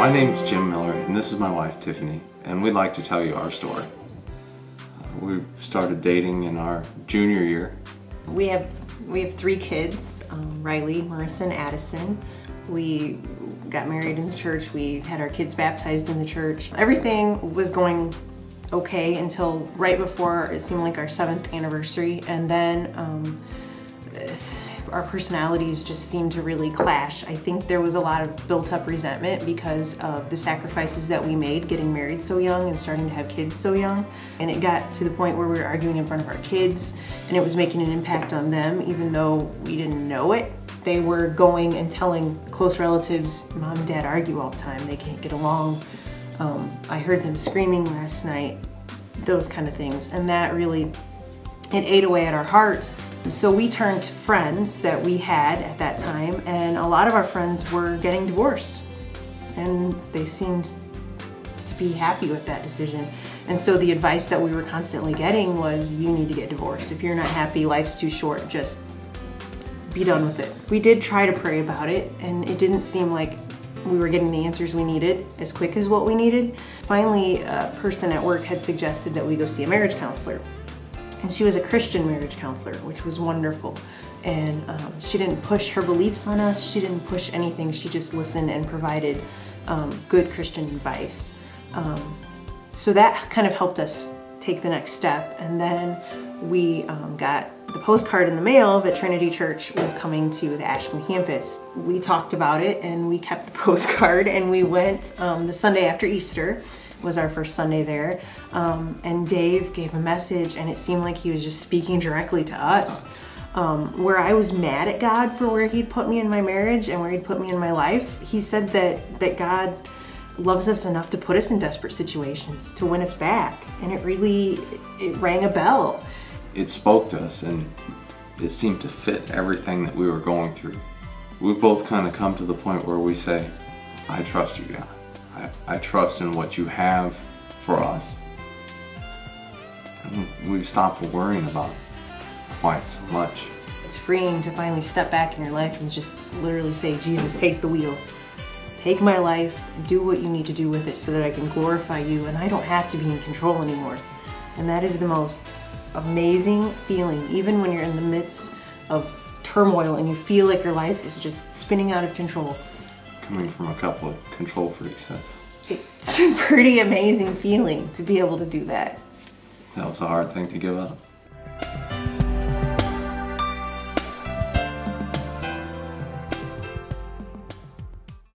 My name's Jim Miller, and this is my wife, Tiffany, and we'd like to tell you our story. We started dating in our junior year. We have 3 kids, Riley, Marissa, and Addison. We got married in the church. We had our kids baptized in the church. Everything was going okay until right before it seemed like our 7th anniversary, and then our personalities just seemed to really clash. I think there was a lot of built-up resentment because of the sacrifices that we made getting married so young and starting to have kids so young. And it got to the point where we were arguing in front of our kids, and it was making an impact on them even though we didn't know it. They were going and telling close relatives, Mom and Dad argue all the time, they can't get along. I heard them screaming last night, those kind of things. And that really, it ate away at our hearts. So we turned to friends that we had at that time, and a lot of our friends were getting divorced. And they seemed to be happy with that decision. And so the advice that we were constantly getting was, you need to get divorced. If you're not happy, life's too short, just be done with it. We did try to pray about it, and it didn't seem like we were getting the answers we needed as quick as what we needed. Finally, a person at work had suggested that we go see a marriage counselor. And she was a Christian marriage counselor, which was wonderful. And she didn't push her beliefs on us. She didn't push anything. She just listened and provided good Christian advice. So that kind of helped us take the next step. And then we got the postcard in the mail that Trinity Church was coming to the Ashkum campus. We talked about it, and we kept the postcard, and we went the Sunday after Easter. Was our first Sunday there, and Dave gave a message, and it seemed like he was just speaking directly to us. Where I was mad at God for where he'd put me in my marriage and where he'd put me in my life, he said that God loves us enough to put us in desperate situations, to win us back, and it rang a bell. It spoke to us, and it seemed to fit everything that we were going through. We've both kind of come to the point where we say, I trust you, God. I trust in what you have for us. And we've stopped worrying about quite so much. It's freeing to finally step back in your life and just literally say, Jesus, take the wheel. Take my life, do what you need to do with it so that I can glorify you and I don't have to be in control anymore. And that is the most amazing feeling, even when you're in the midst of turmoil and you feel like your life is just spinning out of control. Coming from a couple of control freaks, it's a pretty amazing feeling to be able to do that. That was a hard thing to give up.